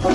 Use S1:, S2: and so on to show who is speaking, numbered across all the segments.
S1: Hey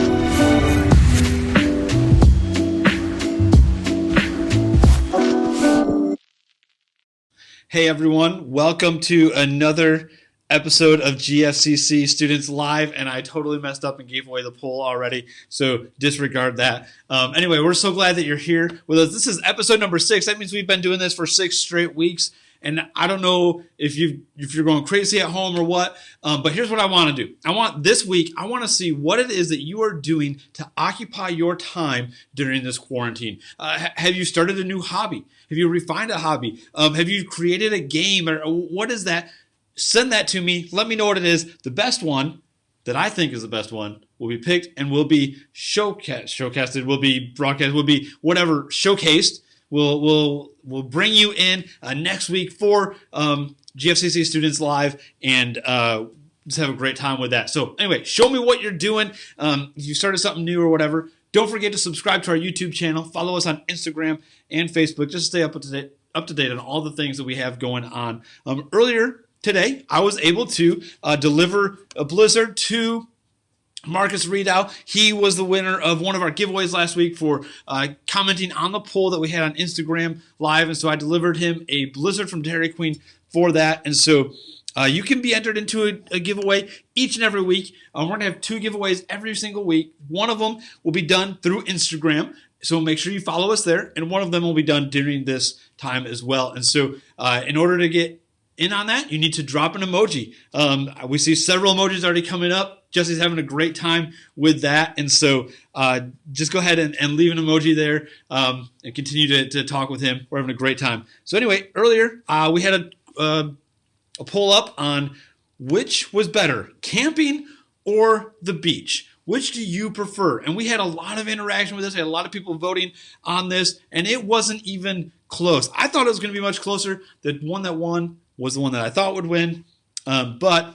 S1: everyone, welcome to another episode of GFCC Students Live, and I totally messed up and gave away the poll already, so disregard that. Anyway, we're so glad that you're here with us. This is episode number 6. That means we've been doing this for 6 straight weeks, and I don't know if you're going crazy at home or what, but here's what I want to do. This week, I want to see what it is that you are doing to occupy your time during this quarantine. Have you started a new hobby? Have you refined a hobby? Have you created a game? Or what is that? Send that to me. Let me know what it is. The best one that I think is the best one will be picked and will be showcasted, will be broadcast, will be whatever, showcased. We'll bring you in next week for GFCC Students Live and just have a great time with that. So anyway, show me what you're doing. If you started something new or whatever, don't forget to subscribe to our YouTube channel. Follow us on Instagram and Facebook. Just stay up to date on all the things that we have going on. Earlier today, I was able to deliver a blizzard to Marcus Reedow. He was the winner of one of our giveaways last week for commenting on the poll that we had on Instagram Live. And so I delivered him a blizzard from Dairy Queen for that. And so you can be entered into a giveaway each and every week. We're going to have 2 giveaways every single week. One of them will be done through Instagram. So make sure you follow us there. And one of them will be done during this time as well. And so in order to get in on that, you need to drop an emoji. We see several emojis already coming up. Jesse's having a great time with that. And so just go ahead and leave an emoji there and continue to talk with him. We're having a great time. So anyway, earlier we had a poll up on which was better, camping or the beach. Which do you prefer? And we had a lot of interaction with this. We had a lot of people voting on this, and it wasn't even close. I thought it was going to be much closer. The one that won was the one that I thought would win. But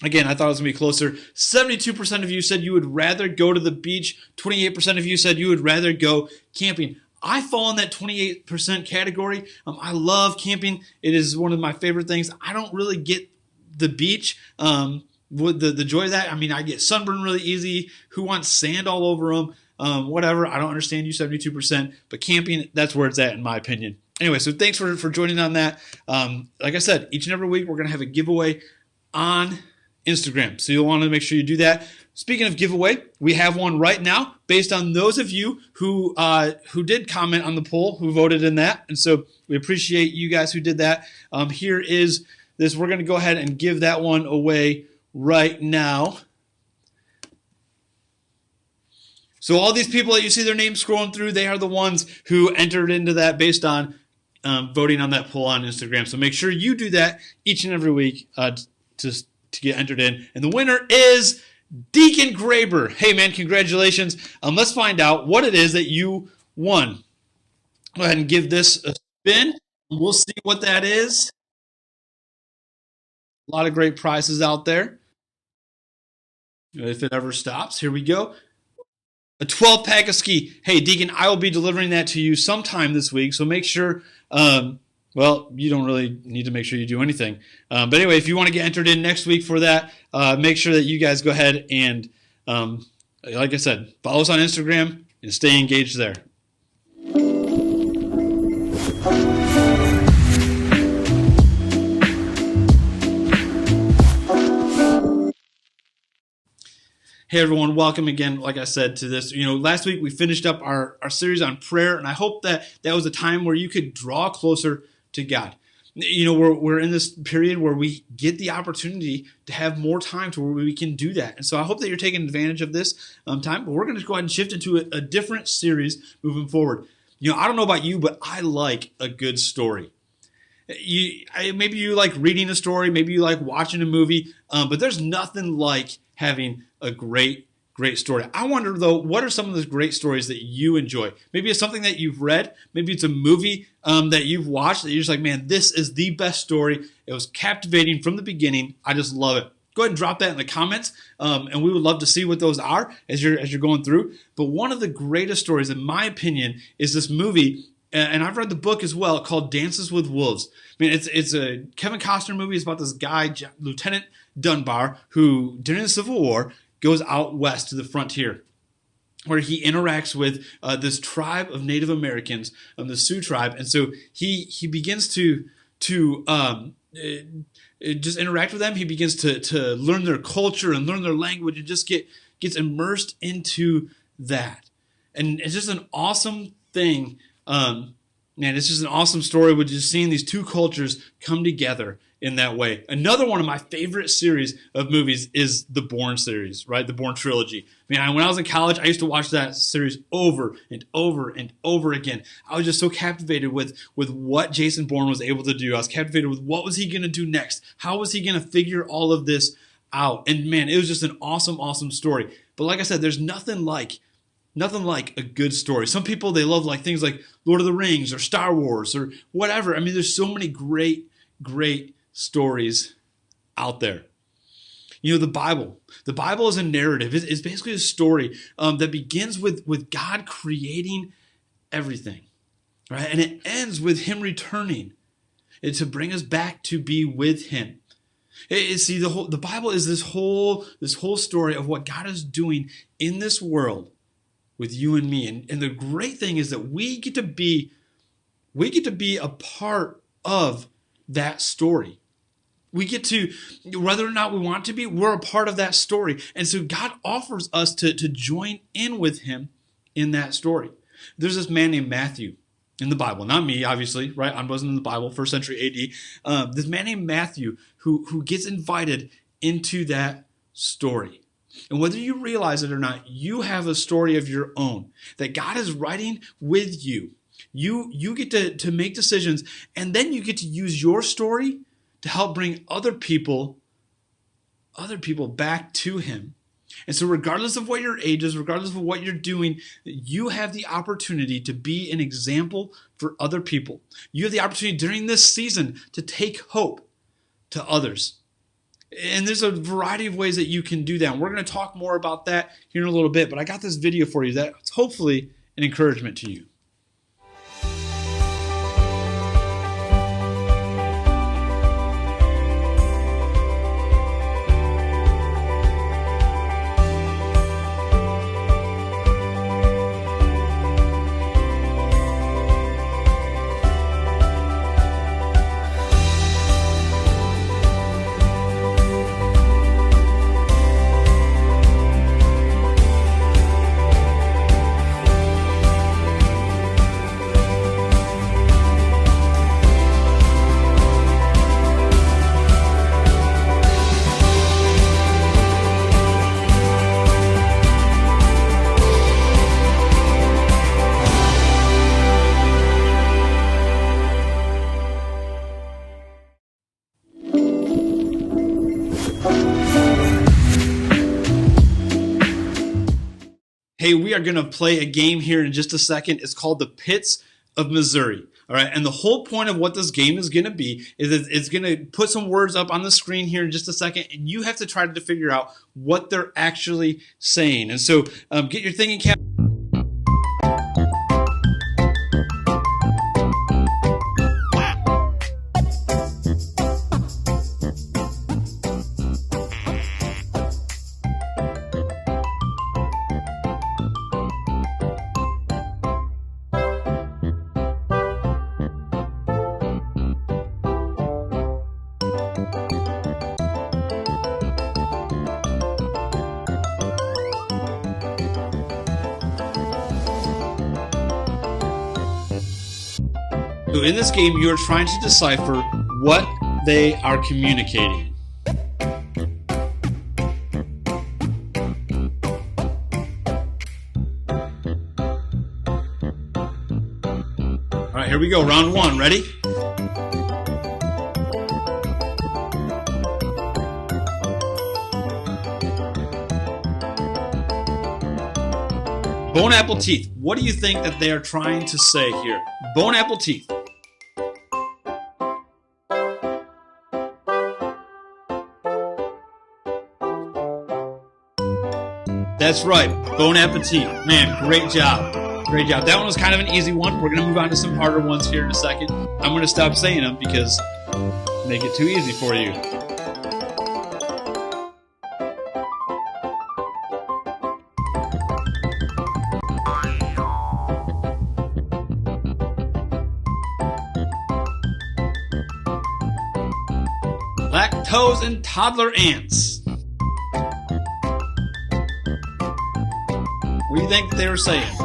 S1: again, I thought it was going to be closer. 72% of you said you would rather go to the beach. 28% of you said you would rather go camping. I fall in that 28% category. I love camping. It is one of my favorite things. I don't really get the beach with the joy of that. I mean, I get sunburned really easy. Who wants sand all over them? Whatever. I don't understand you 72%. But camping, that's where it's at in my opinion. Anyway, so thanks for joining on that. Like I said, each and every week we're going to have a giveaway on Instagram. So you'll want to make sure you do that. Speaking of giveaway, we have one right now based on those of you who did comment on the poll, who voted in that. And so we appreciate you guys who did that. Here is this. We're going to go ahead and give that one away right now. So all these people that you see their names scrolling through, they are the ones who entered into that based on voting on that poll on Instagram. So make sure you do that each and every week to get entered in. And the winner is Deacon Graber. Hey man, congratulations. Let's find out what it is that you won. Go ahead and give this a spin. We'll see what that is. A lot of great prizes out there. If it ever stops, here we go. A 12-pack of ski. Hey, Deacon, I will be delivering that to you sometime this week, so make sure, well, you don't really need to make sure you do anything. But anyway, if you want to get entered in next week for that, make sure that you guys go ahead and, like I said, follow us on Instagram and stay engaged there. Hey everyone, welcome again, like I said, to this. Last week we finished up our series on prayer, and I hope that was a time where you could draw closer to God. We're in this period where we get the opportunity to have more time to where we can do that. And so I hope that you're taking advantage of this time, but we're going to go ahead and shift into a different series moving forward. I don't know about you, but I like a good story. Maybe you like reading a story, maybe you like watching a movie, but there's nothing like having a great story. I wonder, though, what are some of those great stories that you enjoy? Maybe it's something that you've read. Maybe it's a movie that you've watched that you're just like, man, this is the best story. It was captivating from the beginning. I just love it. Go ahead and drop that in the comments, and we would love to see what those are as you're going through. But one of the greatest stories, in my opinion, is this movie, and I've read the book as well, called Dances with Wolves. I mean, it's a Kevin Costner movie. It's about this guy, Lieutenant Dunbar, who during the Civil War goes out west to the frontier, where he interacts with this tribe of Native Americans, the Sioux tribe, and so he begins to just interact with them. He begins to learn their culture and learn their language, and just gets immersed into that. And it's just an awesome thing. It's just an awesome story with just seeing these two cultures come together in that way. Another one of my favorite series of movies is the Bourne series, right? The Bourne trilogy. Man, when I was in college, I used to watch that series over and over and over again. I was just so captivated with what Jason Bourne was able to do. I was captivated with what was he going to do next? How was he going to figure all of this out? And man, it was just an awesome, awesome story. But like I said, there's nothing like a good story. Some people, they love like things like Lord of the Rings or Star Wars or whatever. I mean, there's so many great, great stories out there. You know, the Bible is a narrative. It's basically a story that begins with God creating everything, right? And it ends with him returning to bring us back to be with him. See, the Bible is this whole story of what God is doing in this world with you and me. And the great thing is that we get to be a part of that story. We get to, whether or not we want to be, we're a part of that story. And so God offers us to join in with him in that story. There's this man named Matthew in the Bible, not me, obviously, right? I wasn't in the Bible, 1st century AD. This man named Matthew who gets invited into that story. And whether you realize it or not, you have a story of your own that God is writing with you. You get to make decisions, and then you get to use your story to help bring other people back to him. And so regardless of what your age is, regardless of what you're doing, you have the opportunity to be an example for other people. You have the opportunity during this season to take hope to others. And there's a variety of ways that you can do that. And we're going to talk more about that here in a little bit. But I got this video for you that's hopefully an encouragement to you. Hey, we are going to play a game here in just a second. It's called the Pits of Missouri. All right, and the whole point of what this game is going to be is that it's going to put some words up on the screen here in just a second, and you have to try to figure out what they're actually saying. And so get your thinking cap. So in this game, you are trying to decipher what they are communicating. All right, here we go. Round one. Ready? Bone apple teeth. What do you think that they are trying to say here? Bone apple teeth. That's right, bon appetit. Man, great job. Great job. That one was kind of an easy one. We're going to move on to some harder ones here in a second. I'm going to stop saying them because make it too easy for you. toes and toddler ants. What do you think they were saying?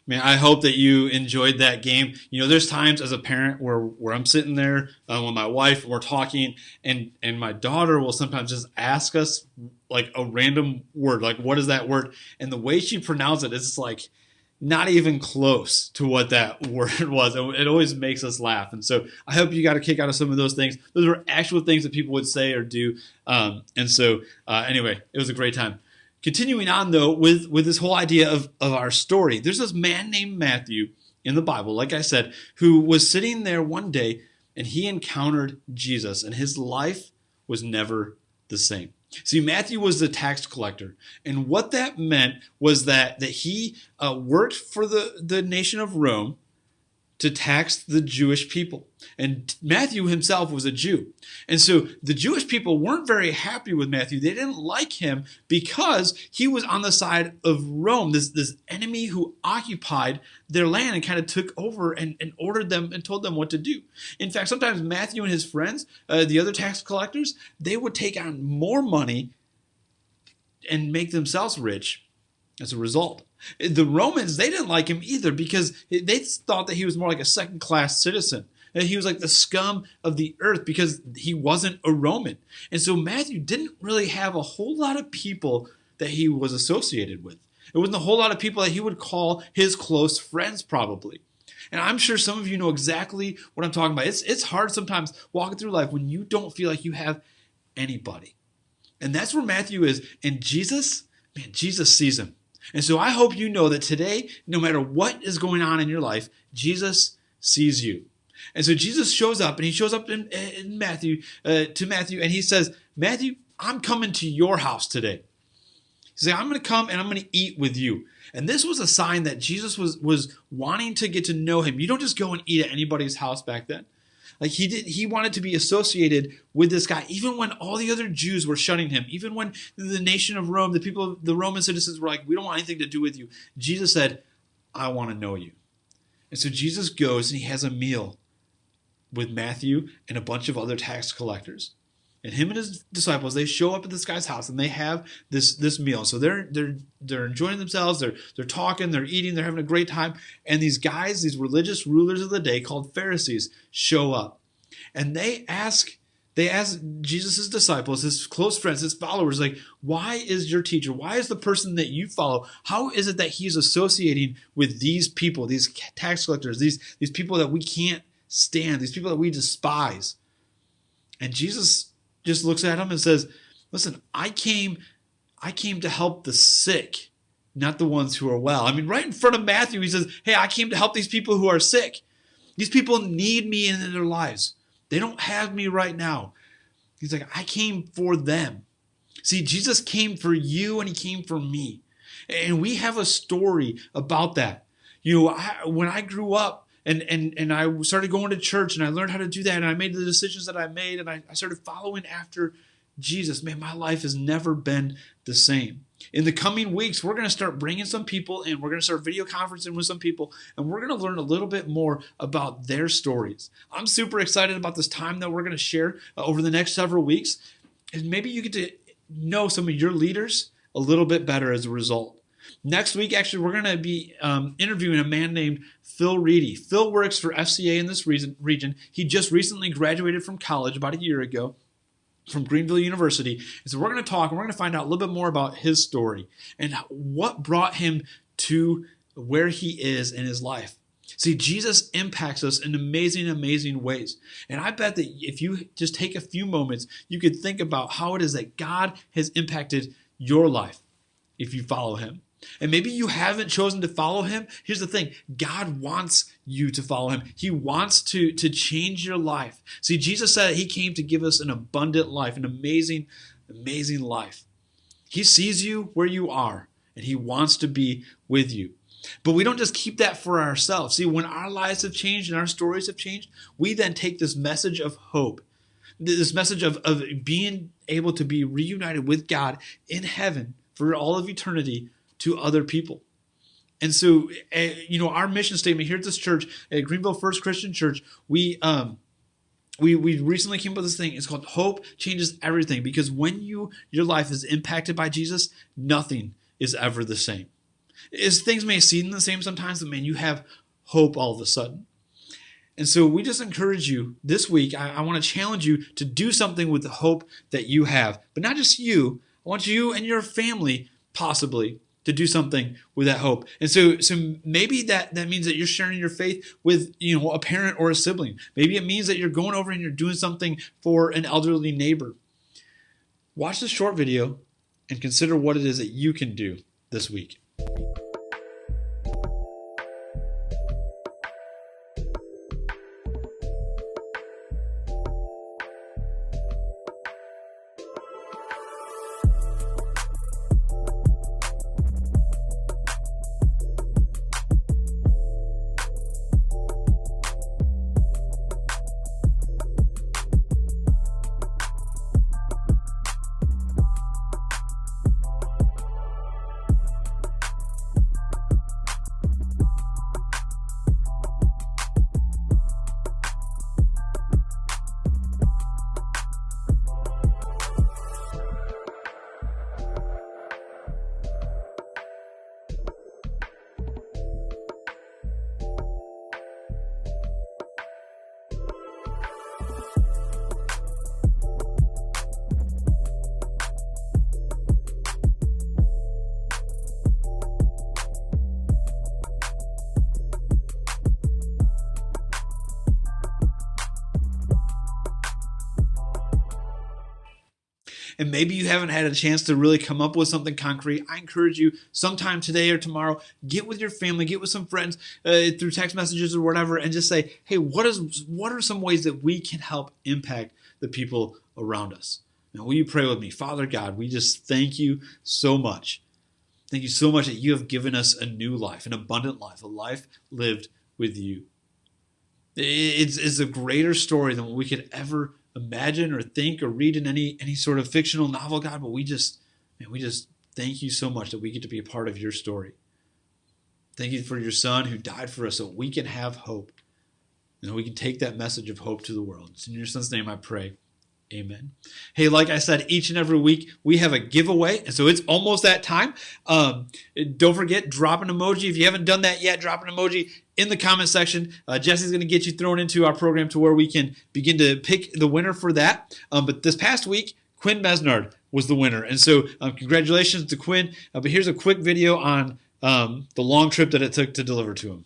S1: Man, I hope that you enjoyed that game. There's times as a parent where I'm sitting there with my wife and we're talking, and my daughter will sometimes just ask us like a random word, like what is that word? And the way she pronounced it is like not even close to what that word was. It always makes us laugh. And so I hope you got a kick out of some of those things. Those were actual things that people would say or do. Anyway, it was a great time. Continuing on, though, with this whole idea of our story, there's this man named Matthew in the Bible, like I said, who was sitting there one day and he encountered Jesus, and his life was never the same. See, Matthew was the tax collector, and what that meant was that he worked for the nation of Rome to tax the Jewish people. And Matthew himself was a Jew. And so the Jewish people weren't very happy with Matthew. They didn't like him because he was on the side of Rome, this enemy who occupied their land and kind of took over and ordered them and told them what to do. In fact, sometimes Matthew and his friends, the other tax collectors, they would take on more money and make themselves rich as a result. The Romans, they didn't like him either because they thought that he was more like a second-class citizen. That he was like the scum of the earth because he wasn't a Roman. And so Matthew didn't really have a whole lot of people that he was associated with. It wasn't a whole lot of people that he would call his close friends probably. And I'm sure some of you know exactly what I'm talking about. It's hard sometimes walking through life when you don't feel like you have anybody. And that's where Matthew is. And Jesus sees him. And so I hope you know that today, no matter what is going on in your life, Jesus sees you. And so Jesus shows up, and he shows up in Matthew to Matthew, and he says, Matthew, I'm coming to your house today. He said, I'm going to come and I'm going to eat with you. And this was a sign that Jesus was wanting to get to know him. You don't just go and eat at anybody's house back then. Like he wanted to be associated with this guy, even when all the other Jews were shunning him, even when the nation of Rome, the Roman citizens were like, we don't want anything to do with you. Jesus said, I want to know you. And so Jesus goes and he has a meal with Matthew and a bunch of other tax collectors. And him and his disciples, they show up at this guy's house and they have this meal. So they're enjoying themselves, they're talking, they're eating, they're having a great time. And these guys, these religious rulers of the day called Pharisees, show up. And they ask Jesus' disciples, his close friends, his followers, like, why is your teacher, why is the person that you follow, how is it that he's associating with these people, these tax collectors, these people that we can't stand, these people that we despise? And Jesus just looks at him and says, listen, I came to help the sick, not the ones who are well. I mean, right in front of Matthew, he says, hey, I came to help these people who are sick. These people need me in their lives. They don't have me right now. He's like, I came for them. See, Jesus came for you and he came for me. And we have a story about that. When I grew up, and I started going to church and I learned how to do that and I made the decisions that I made and I started following after Jesus. Man, my life has never been the same. In the coming weeks, we're going to start bringing some people in. We're going to start video conferencing with some people and we're going to learn a little bit more about their stories. I'm super excited about this time that we're going to share over the next several weeks. And maybe you get to know some of your leaders a little bit better as a result. Next week, actually, we're going to be interviewing a man named Phil Reedy. Phil works for FCA in this region. He just recently graduated from college about a year ago from Greenville University. And so we're going to talk and we're going to find out a little bit more about his story and what brought him to where he is in his life. See, Jesus impacts us in amazing, amazing ways. And I bet that if you just take a few moments, you could think about how it is that God has impacted your life if you follow him. And maybe you haven't chosen to follow him. Here's the thing. God wants you to follow him. He wants to change your life. See, Jesus said he came to give us an abundant life, an amazing, amazing life. He sees you where you are, and he wants to be with you. But we don't just keep that for ourselves. See, when our lives have changed and our stories have changed, we then take this message of hope, this message of being able to be reunited with God in heaven for all of eternity to other people. And so, our mission statement here at this church, at Greenville First Christian Church, we recently came up with this thing. It's called Hope Changes Everything, because when your life is impacted by Jesus, nothing is ever the same. Is things may seem the same sometimes, but man, you have hope all of a sudden. And so we just encourage you this week. I want to challenge you to do something with the hope that you have. But not just you. I want you and your family possibly to do something with that hope. And so maybe that means that you're sharing your faith with a parent or a sibling. Maybe it means that you're going over and you're doing something for an elderly neighbor. Watch this short video and consider what it is that you can do this week. And maybe you haven't had a chance to really come up with something concrete. I encourage you sometime today or tomorrow, get with your family, get with some friends through text messages or whatever, and just say, hey, what are some ways that we can help impact the people around us? Now, will you pray with me? Father God, we just thank you so much. Thank you so much that you have given us a new life, an abundant life, a life lived with you. It's a greater story than what we could ever imagine or think or read in any sort of fictional novel, God, but we just thank you so much that we get to be a part of your story. Thank you for your son who died for us so we can have hope. And we can take that message of hope to the world. It's in your son's name I pray. Amen. Hey, like I said, each and every week we have a giveaway, and so it's almost that time. Don't forget, drop an emoji. If you haven't done that yet, drop an emoji in the comment section. Jesse's going to get you thrown into our program to where we can begin to pick the winner for that. But this past week, Quinn Mesnard was the winner, and so congratulations to Quinn. But here's a quick video on the long trip that it took to deliver to him.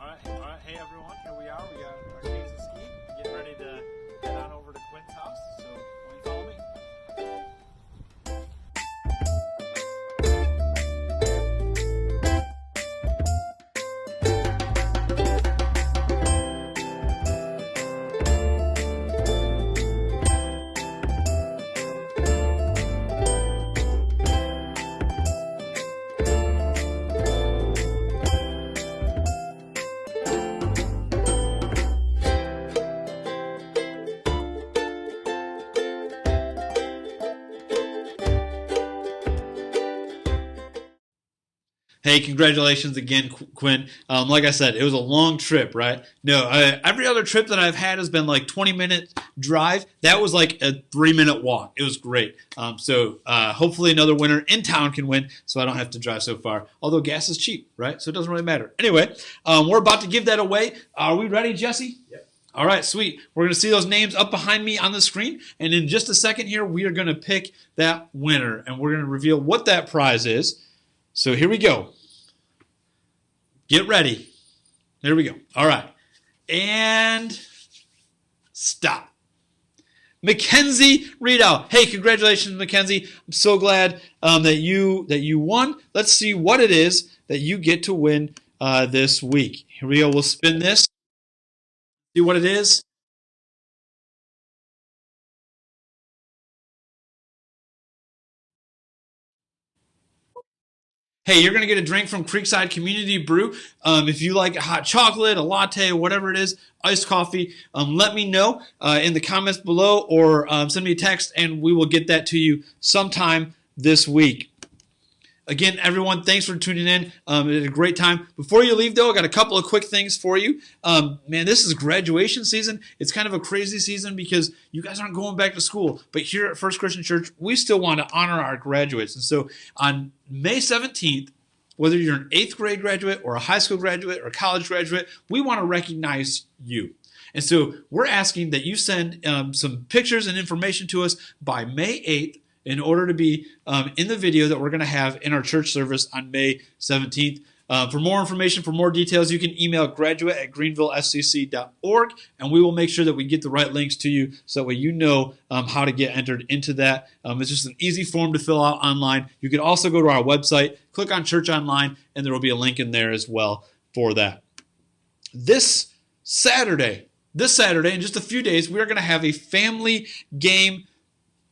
S2: All right. Hey, everyone. Here we are. We got our case of ski. Getting ready to head on over to Quinn's house. So, will you follow me?
S1: Hey, congratulations again, Quinn. Like I said, it was a long trip, right? No, every other trip that I've had has been like 20-minute drive. That was like a 3-minute walk. It was great. So hopefully another winner in town can win so I don't have to drive so far. Although gas is cheap, right? So it doesn't really matter. Anyway, we're about to give that away. Are we ready, Jesse?
S2: Yep.
S1: All right, sweet. We're going to see those names up behind me on the screen. And in just a second here, we are going to pick that winner. And we're going to reveal what that prize is. So here we go. Get ready. There we go. All right. And stop. Mackenzie Riedel. Hey, congratulations, Mackenzie. I'm so glad that you won. Let's see what it is that you get to win this week. Here we go. We'll spin this. See what it is. Hey, you're going to get a drink from Creekside Community Brew. If you like a hot chocolate, a latte, whatever it is, iced coffee, let me know in the comments below or send me a text and we will get that to you sometime this week. Again, everyone, thanks for tuning in. It was a great time. Before you leave, though, I got a couple of quick things for you. Man, this is graduation season. It's kind of a crazy season because you guys aren't going back to school. But here at First Christian Church, we still want to honor our graduates. And so on May 17th, whether you're an 8th grade graduate or a high school graduate or a college graduate, we want to recognize you. And so we're asking that you send some pictures and information to us by May 8th in order to be in the video that we're going to have in our church service on May 17th. For more information, for more details, you can email graduate@greenvillefcc.org, and we will make sure that we get the right links to you so that way you know how to get entered into that. It's just an easy form to fill out online. You can also go to our website, click on Church Online, and there will be a link in there as well for that. This Saturday, in just a few days, we're going to have a family game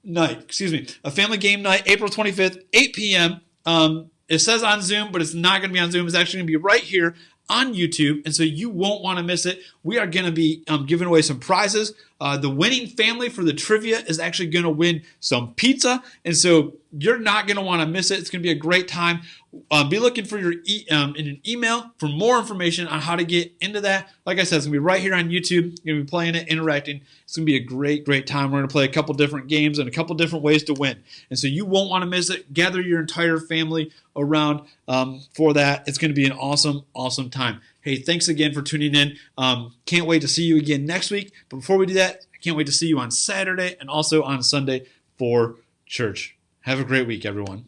S1: night. A family game night, April 25th, 8 p.m. It says on Zoom, but it's not going to be on Zoom. It's actually going to be right here on YouTube, and so you won't want to miss it. We are going to be giving away some prizes. The winning family for the trivia is actually going to win some pizza, and so you're not going to want to miss it. It's going to be a great time. Be looking for your in an email for more information on how to get into that. Like I said, it's going to be right here on YouTube. You're going to be playing it, interacting. It's going to be a great, great time. We're going to play a couple different games and a couple different ways to win. And so you won't want to miss it. Gather your entire family around for that. It's going to be an awesome, awesome time. Hey, thanks again for tuning in. Can't wait to see you again next week. But before we do that, I can't wait to see you on Saturday and also on Sunday for church. Have a great week, everyone.